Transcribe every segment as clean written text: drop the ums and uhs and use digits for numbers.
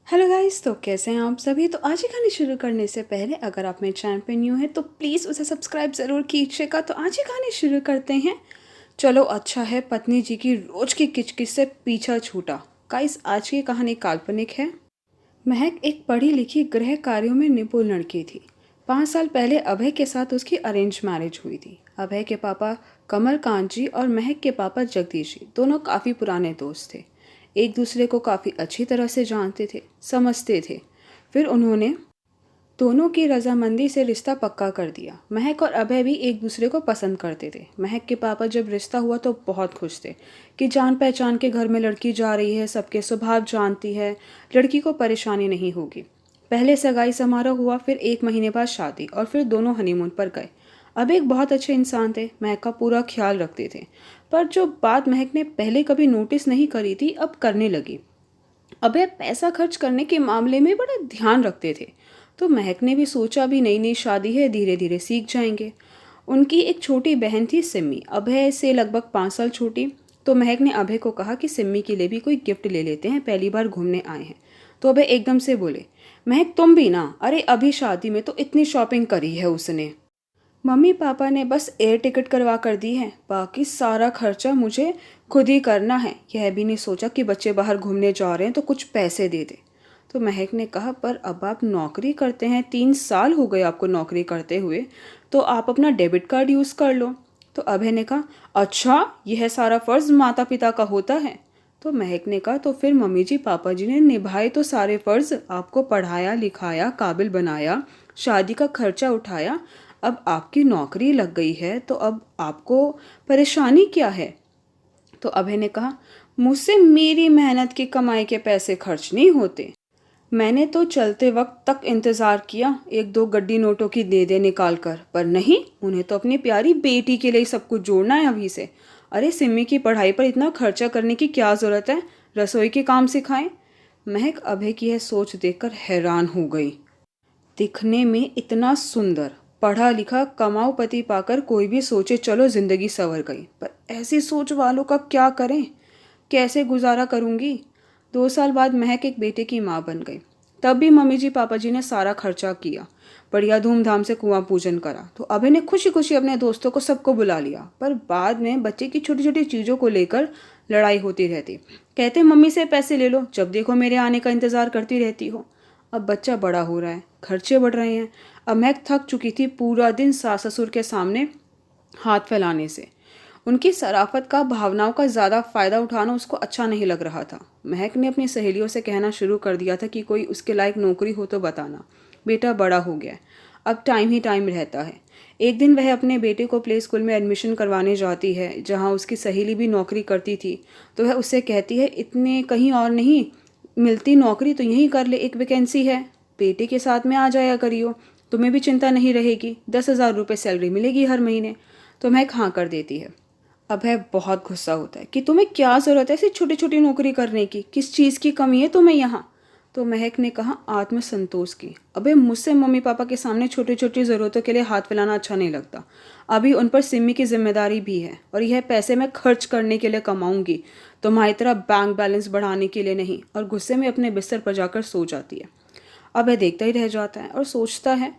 Hello guys, तो कैसे हैं आप सभी। तो आज की कहानी शुरू करने से पहले अगर आप मेरे चैनल पे न्यू हैं तो प्लीज़ उसे सब्सक्राइब ज़रूर कीजिएगा। तो आज की कहानी शुरू करते हैं। चलो अच्छा है, पत्नी जी की रोज की किचकिच से पीछा छूटा। गाइस, आज की कहानी काल्पनिक है। महक एक पढ़ी लिखी गृह कार्यों में निपुण लड़की थी। 5 साल पहले अभय के साथ उसकी अरेंज मैरिज हुई थी। अभय के पापा कमलकांत जी और महक के पापा जगदीश जी दोनों काफ़ी पुराने दोस्त थे। एक दूसरे को काफ़ी अच्छी तरह से जानते थे, समझते थे। फिर उन्होंने दोनों की रजामंदी से रिश्ता पक्का कर दिया। महक और अभय भी एक दूसरे को पसंद करते थे। महक के पापा जब रिश्ता हुआ तो बहुत खुश थे कि जान पहचान के घर में लड़की जा रही है, सबके स्वभाव जानती है, लड़की को परेशानी नहीं होगी। पहले सगाई समारोह हुआ, फिर 1 महीने बाद शादी और फिर दोनों हनीमून पर गए। अब एक बहुत अच्छे इंसान थे, महक का पूरा ख्याल रखते थे। पर जो बात महक ने पहले कभी नोटिस नहीं करी थी अब करने लगी। अभय पैसा खर्च करने के मामले में बड़ा ध्यान रखते थे। तो महक ने भी सोचा भी नई नई शादी है, धीरे धीरे सीख जाएंगे। उनकी एक छोटी बहन थी सिम्मी, अभय से लगभग 5 साल छोटी। तो महक ने अभय को कहा कि सिम्मी के लिए भी कोई गिफ्ट ले लेते हैं, पहली बार घूमने आए हैं। तो अभय एकदम से बोले, महक तुम भी ना, अरे अभी शादी में तो इतनी शॉपिंग करी है उसने। मम्मी पापा ने बस एयर टिकट करवा कर दी है, बाकी सारा खर्चा मुझे खुद ही करना है। यह भी नहीं सोचा कि बच्चे बाहर घूमने जा रहे हैं तो कुछ पैसे दे दे। तो महक ने कहा, पर अब आप नौकरी करते हैं, 3 साल हो गए आपको नौकरी करते हुए, तो आप अपना डेबिट कार्ड यूज़ कर लो। तो अभय ने कहा, अच्छा यह सारा फर्ज माता पिता का होता है। तो महक ने कहा, तो फिर मम्मी जी पापा जी ने निभाए तो सारे फर्ज, आपको पढ़ाया लिखाया, काबिल बनाया, शादी का खर्चा उठाया। अब आपकी नौकरी लग गई है तो अब आपको परेशानी क्या है। तो अभय ने कहा, मुझसे मेरी मेहनत की कमाई के पैसे खर्च नहीं होते। मैंने तो चलते वक्त तक इंतज़ार किया, 1-2 गड्डी नोटों की दे दे निकाल कर, पर नहीं, उन्हें तो अपनी प्यारी बेटी के लिए सब कुछ जोड़ना है अभी से। अरे सिम्मी की पढ़ाई पर इतना खर्चा करने की क्या ज़रूरत है, रसोई के काम सिखाएं। महक अभय की यह सोच देखकर हैरान हो गई। दिखने में इतना सुंदर, पढ़ा लिखा, कमाऊ पति पाकर कोई भी सोचे चलो जिंदगी संवर गई, पर ऐसी सोच वालों का क्या करें, कैसे गुजारा करूंगी। 2 साल बाद महक एक बेटे की माँ बन गई। तब भी मम्मी जी पापा जी ने सारा खर्चा किया, बढ़िया धूमधाम से कुआं पूजन करा। तो अभय ने खुशी खुशी अपने दोस्तों को सबको बुला लिया, पर बाद में बच्चे की छोटी छोटी चीज़ों को लेकर लड़ाई होती रहती। कहते मम्मी से पैसे ले लो, जब देखो मेरे आने का इंतज़ार करती रहती हो। अब बच्चा बड़ा हो रहा है, खर्चे बढ़ रहे हैं। अब महक थक चुकी थी पूरा दिन सास ससुर के सामने हाथ फैलाने से। उनकी शराफत का, भावनाओं का ज़्यादा फ़ायदा उठाना उसको अच्छा नहीं लग रहा था। महक ने अपनी सहेलियों से कहना शुरू कर दिया था कि कोई उसके लायक नौकरी हो तो बताना, बेटा बड़ा हो गया है, अब टाइम ही टाइम रहता है। एक दिन वह अपने बेटे को प्ले स्कूल में एडमिशन करवाने जाती है, जहाँ उसकी सहेली भी नौकरी करती थी। तो वह उससे कहती है, इतने कहीं और नहीं मिलती नौकरी तो यहीं कर ले, एक वैकेंसी है, बेटे के साथ में आ जाया करियो, तुम्हें भी चिंता नहीं रहेगी, 10,000 रुपये सैलरी मिलेगी हर महीने। तो महक हाँ कर देती है। अभय बहुत गुस्सा होता है कि तुम्हें क्या ज़रूरत है ऐसी छोटी छोटी नौकरी करने की, किस चीज़ की कमी है तुम्हें यहाँ। तो महक ने कहा, आत्मसंतोष की। अबे मुझसे मम्मी पापा के सामने छोटी छोटी ज़रूरतों के लिए हाथ फैलाना अच्छा नहीं लगता। अभी उन पर सिम्मी की जिम्मेदारी भी है और यह पैसे मैं खर्च करने के लिए कमाऊंगी, तुम्हारी तरह बैंक बैलेंस बढ़ाने के लिए नहीं। और गुस्से में अपने बिस्तर पर जाकर सो जाती है। अभय देखता ही रह जाता है और सोचता है,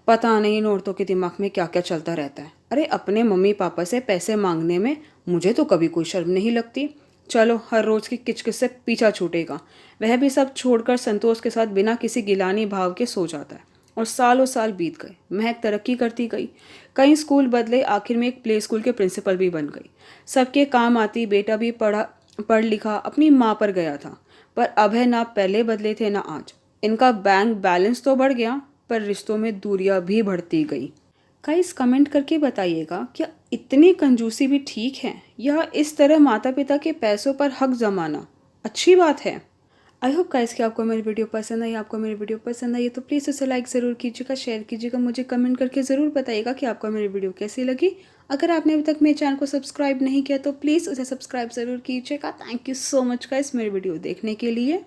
पता नहीं इन औरतों के दिमाग में क्या क्या चलता रहता है। अरे अपने मम्मी पापा से पैसे मांगने में मुझे तो कभी कोई शर्म नहीं लगती। चलो हर रोज़ की किचकिच से पीछा छूटेगा। वह भी सब छोड़कर संतोष के साथ बिना किसी गिलानी भाव के सो जाता है। और सालों साल बीत गए, महक तरक्की करती गई, कई स्कूल बदले, आखिर में एक प्ले स्कूल के प्रिंसिपल भी बन गई, सबके काम आती। बेटा भी पढ़ लिखा अपनी माँ पर गया था। पर अभय ना पहले बदले थे ना आज। इनका बैंक बैलेंस तो बढ़ गया, पर रिश्तों में दूरियां भी बढ़ती गई। गाइस कमेंट करके बताइएगा, क्या इतनी कंजूसी भी ठीक है या इस तरह माता पिता के पैसों पर हक जमाना अच्छी बात है। आई होप गाइस कि आपको मेरी वीडियो पसंद आई। आपको मेरी वीडियो पसंद आई तो प्लीज़ उसे लाइक ज़रूर कीजिएगा, शेयर कीजिएगा, मुझे कमेंट करके ज़रूर बताइएगा कि आपको मेरी वीडियो कैसी लगी। अगर आपने अभी तक मेरे चैनल को सब्सक्राइब नहीं किया तो प्लीज़ उसे सब्सक्राइब ज़रूर कीजिएगा। Thank you so much guys मेरी वीडियो देखने के लिए।